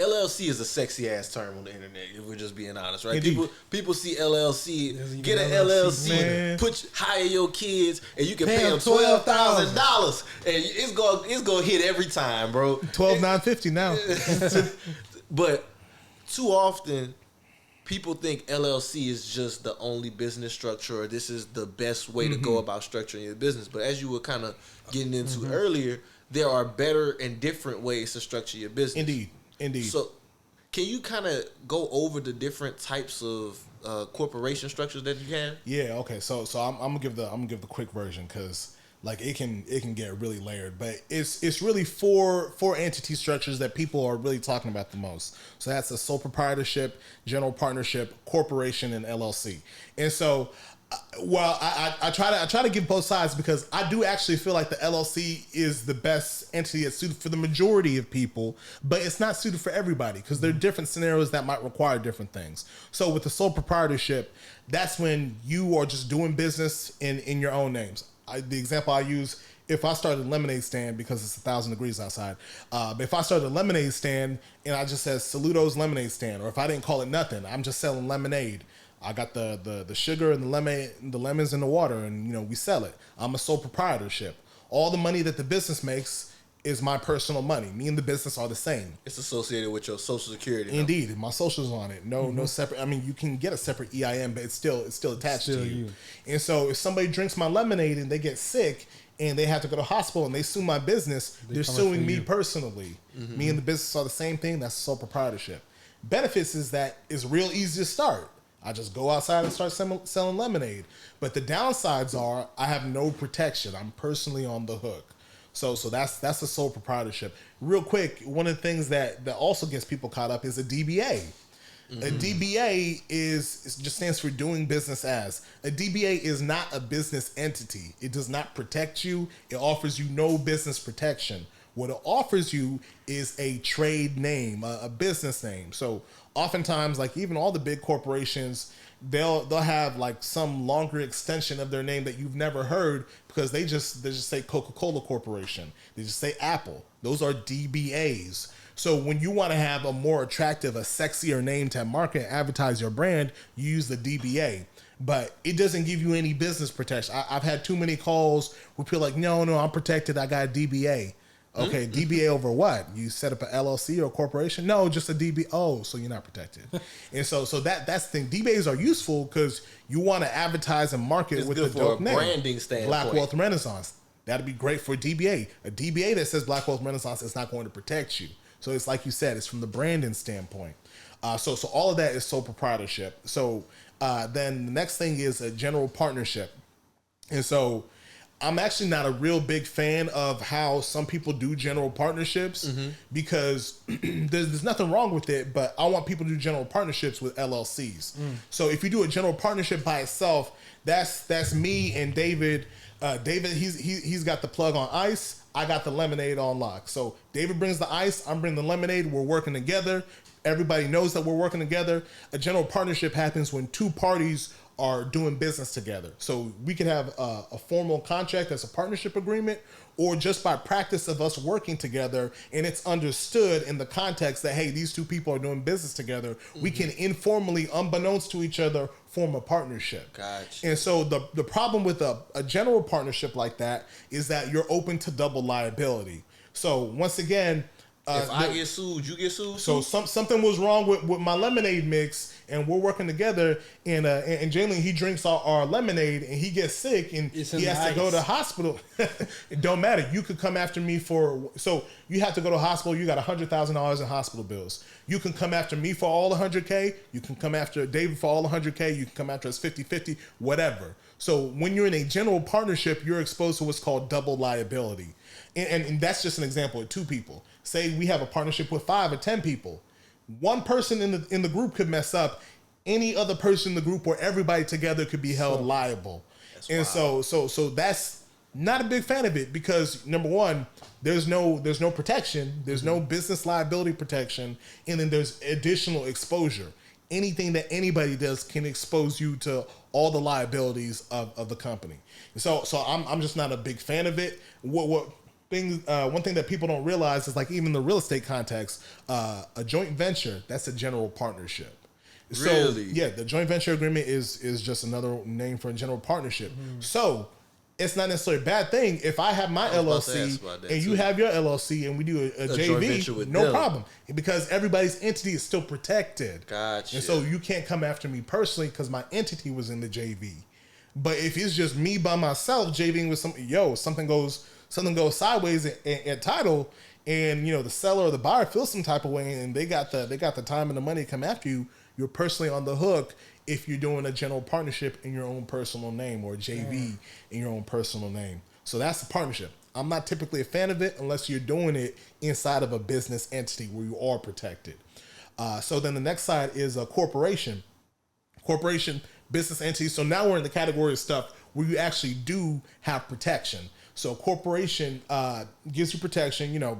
LLC is a sexy ass term on the internet. If we're just being honest, right? Indeed. People see LLC, get an LLC, hire your kids, and you can pay them $12,000, and it's gonna hit every time, bro. $12,950 now. But too often, people think LLC is just the only business structure, or this is the best way to go about structuring your business. But as you were kind of getting into earlier, there are better and different ways to structure your business. Indeed. So, can you kind of go over the different types of corporation structures that you have? Yeah. Okay. So I'm gonna give the quick version because like it can get really layered, but it's really four entity structures that people are really talking about the most. So that's a sole proprietorship, general partnership, corporation, and LLC. And so, well, I try to give both sides because I do actually feel like the LLC is the best entity that's suited for the majority of people, but it's not suited for everybody because there are different scenarios that might require different things. So with the sole proprietorship, that's when you are just doing business in your own names. The example I use, if I started a lemonade stand because it's 1,000 degrees outside, but if I started a lemonade stand and I just said Soluto's lemonade stand, or if I didn't call it nothing, I'm just selling lemonade. I got the sugar and the lemons and the water, and we sell it. I'm a sole proprietorship. All the money that the business makes is my personal money. Me and the business are the same. It's associated with your Social Security. Indeed, my social's on it. No separate. I mean, you can get a separate EIN, but it's still attached to you. And so, if somebody drinks my lemonade and they get sick and they have to go to the hospital and they sue my business, they're suing me personally. Me and the business are the same thing. That's sole proprietorship. Benefits is that it's real easy to start. I just go outside and start selling lemonade. But the downsides are I have no protection. I'm personally on the hook. So that's a sole proprietorship. Real quick, one of the things that also gets people caught up is a DBA. A DBA just stands for doing business as. A DBA is not a business entity. It does not protect you. It offers you no business protection. What it offers you is a trade name, a business name. So oftentimes, like even all the big corporations, they'll have like some longer extension of their name that you've never heard because they just say Coca-Cola Corporation. They just say Apple. Those are DBAs. So when you want to have a more attractive, a sexier name to market and advertise your brand, you use the DBA. But it doesn't give you any business protection. I've had too many calls where people are like, no, I'm protected. I got a DBA. Okay, DBA over what? You set up an LLC or a corporation? No, just a DBA. Oh, so you're not protected. And so that's the thing. DBAs are useful because you want to advertise and market with the dope name. Branding standpoint. Black Wealth Renaissance. That'd be great for a DBA. A DBA that says Black Wealth Renaissance is not going to protect you. So it's like you said, it's from the branding standpoint. So all of that is sole proprietorship. So then the next thing is a general partnership. And so I'm actually not a real big fan of how some people do general partnerships because there's nothing wrong with it, but I want people to do general partnerships with LLCs. So if you do a general partnership by itself, that's me and David. David, he's got the plug on ice. I got the lemonade on lock. So David brings the ice, I'm bringing the lemonade. We're working together. Everybody knows that we're working together. A general partnership happens when two parties are doing business together. So we could have a formal contract as a partnership agreement, or just by practice of us working together, and it's understood in the context that, hey, these two people are doing business together, we can informally, unbeknownst to each other, form a partnership. Gotcha. And so the problem with a general partnership like that is that you're open to double liability. So once again, if I get sued, you get sued. So something was wrong with my lemonade mix, and we're working together. And Jalen, he drinks our lemonade, and he gets sick, and he has to go to the hospital. It don't matter. You could come after me so you have to go to the hospital. You got $100,000 in hospital bills. You can come after me for all the $100K. You can come after David for all the $100K. You can come after us 50-50, whatever. So when you're in a general partnership, you're exposed to what's called double liability. And that's just an example of two people. Say we have a partnership with 5 or 10 people. One person in the group could mess up. Any other person in the group or everybody together could be held liable. And so that's not a big fan of it because number one, there's no protection. There's no business liability protection. And then there's additional exposure. Anything that anybody does can expose you to all the liabilities of the company. So I'm just not a big fan of it. one thing that people don't realize is like even the real estate context, a joint venture, that's a general partnership. So, really? Yeah, the joint venture agreement is just another name for a general partnership. So it's not necessarily a bad thing if I have my LLC and you have your LLC and we do a JV, no problem, because everybody's entity is still protected. Gotcha. And so you can't come after me personally because my entity was in the JV. But if it's just me by myself JVing with something goes sideways at title, and the seller or the buyer feels some type of way, and they got the time and the money to come after you, you're personally on the hook if you're doing a general partnership in your own personal name or a JV in your own personal name. So that's a partnership. I'm not typically a fan of it unless you're doing it inside of a business entity where you are protected. So then the next side is a corporation. Corporation, business entity. So now we're in the category of stuff where you actually do have protection. So a corporation gives you protection.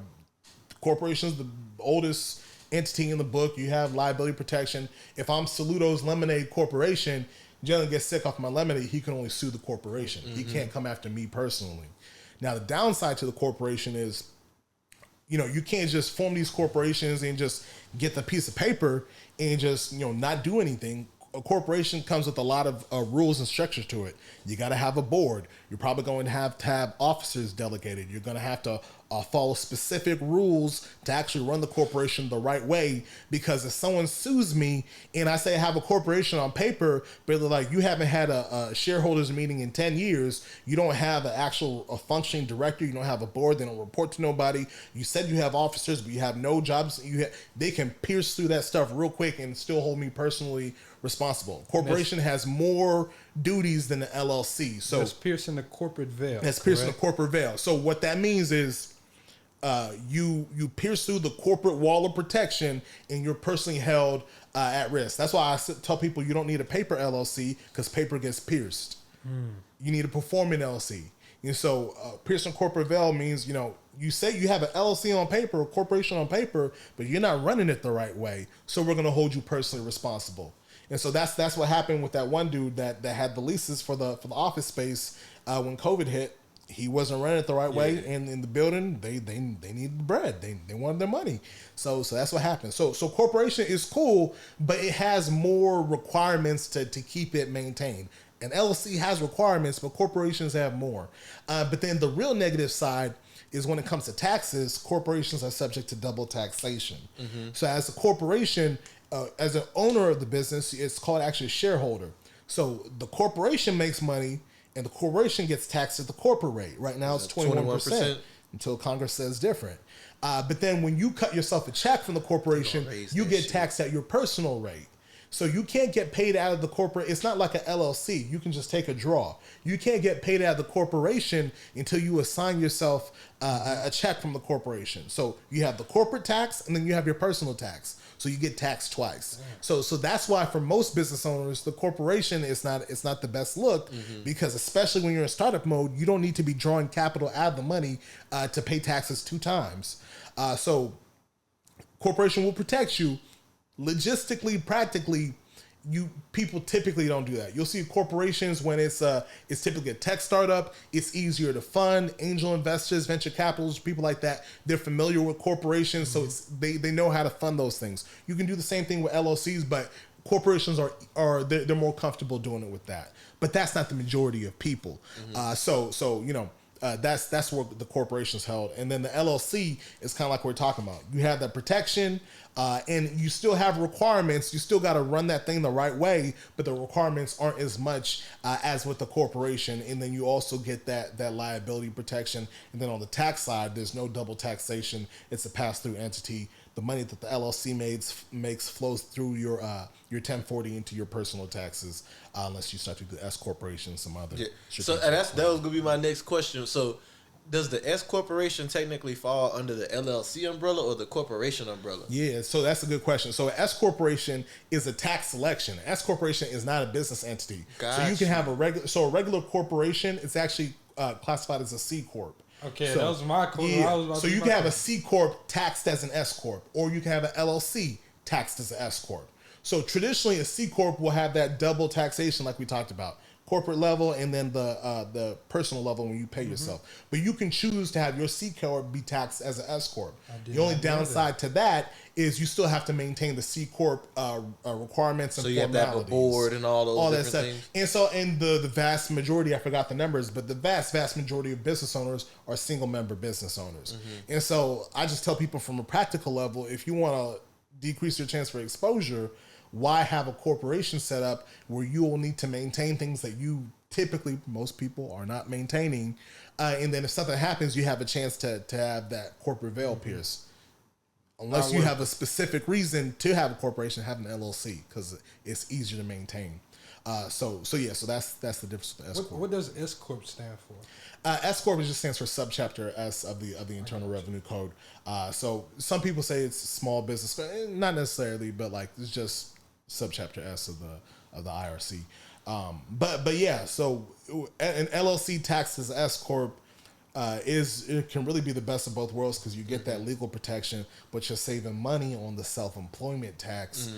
Corporation's the oldest entity in the book. You have liability protection. If I'm Soluto's Lemonade Corporation, Jalen gets sick off my lemonade, he can only sue the corporation. He can't come after me personally. Now, the downside to the corporation is, you can't just form these corporations and just get the piece of paper and just, not do anything. A corporation comes with a lot of rules and structures to it. You got to have a board. You're probably going to have officers delegated. You're going to have to follow specific rules to actually run the corporation the right way. Because if someone sues me and I say I have a corporation on paper, but they're like, you haven't had a shareholders meeting in 10 years. You don't have a functioning director. You don't have a board. They don't report to nobody. You said you have officers, but you have no jobs. They can pierce through that stuff real quick and still hold me personally responsible. Corporation has more duties than the LLC. So that's piercing the corporate veil. That's piercing the corporate veil. So what that means is you pierce through the corporate wall of protection and you're personally held at risk. That's why I tell people you don't need a paper LLC because paper gets pierced. You need a performing LLC. And so piercing corporate veil means, you say you have an LLC on paper, a corporation on paper, but you're not running it the right way. So we're going to hold you personally responsible. And so that's what happened with that one dude that had the leases for the office space when COVID hit. He wasn't running it the right way, and in the building they needed the bread. They wanted their money. So that's what happened. So corporation is cool, but it has more requirements to keep it maintained. An LLC has requirements, but corporations have more. But then the real negative side is when it comes to taxes, corporations are subject to double taxation. So as a corporation, as an owner of the business, it's called actually a shareholder. So the corporation makes money and the corporation gets taxed at the corporate rate. Right now it's 21% until Congress says different. But then when you cut yourself a check from the corporation, you get taxed at your personal rate. So you can't get paid out of the corporate. It's not like an LLC. You can just take a draw. You can't get paid out of the corporation until you assign yourself a check from the corporation. So you have the corporate tax and then you have your personal tax. So you get taxed twice. So that's why for most business owners, the corporation is not the best look because especially when you're in startup mode, you don't need to be drawing capital out of the money to pay taxes 2 times. So corporation will protect you. Logistically, practically, people typically don't do that. You'll see corporations when it's typically a tech startup. It's easier to fund. Angel investors, venture capitalists, people like that, they're familiar with corporations, so they know how to fund those things. You can do the same thing with LLCs, but corporations they're more comfortable doing it with that. But that's not the majority of people. That's where the corporation's held. And then the LLC is kind of like we're talking about. You have that protection, and you still have requirements. You still got to run that thing the right way, but the requirements aren't as much as with the corporation. And then you also get that liability protection. And then on the tax side, there's no double taxation. It's a pass-through entity. The money that the LLC makes flows through your 1040 into your personal taxes, unless you start to do S corporation, some other. Yeah. So that was gonna be my next question. So, does the S corporation technically fall under the LLC umbrella or the corporation umbrella? Yeah, so that's a good question. So, an S corporation is a tax selection. An S corporation is not a business entity. Gotcha. So you can have a regular corporation. It's actually classified as a C corp. Okay, so, that was my question. Yeah. So you can have a C corp taxed as an S corp, or you can have an LLC taxed as an S corp. So traditionally, a C corp will have that double taxation, like we talked about. corporate level and then the personal level when you pay yourself. But you can choose to have your C corp be taxed as an S corp. The only downside to that is you still have to maintain the C corp requirements and so you have to have a board and all those different things. And so, in the vast majority, I forgot the numbers, but the vast majority of business owners are single member business owners. And so, I just tell people from a practical level, if you want to decrease your chance for exposure, why have a corporation set up where you will need to maintain things that you typically, most people are not maintaining, and then if something happens, you have a chance to have that corporate veil pierced. Unless you have a specific reason to have a corporation, have an LLC, because it's easier to maintain. So that's the difference with S corp. What does S corp stand for? S corp just stands for subchapter S of the Internal Revenue Code. So some people say it's small business, not necessarily, but like it's just subchapter S of the IRC. But yeah, so an LLC taxed as S corp it can really be the best of both worlds because you get that legal protection, but you're saving money on the self-employment tax.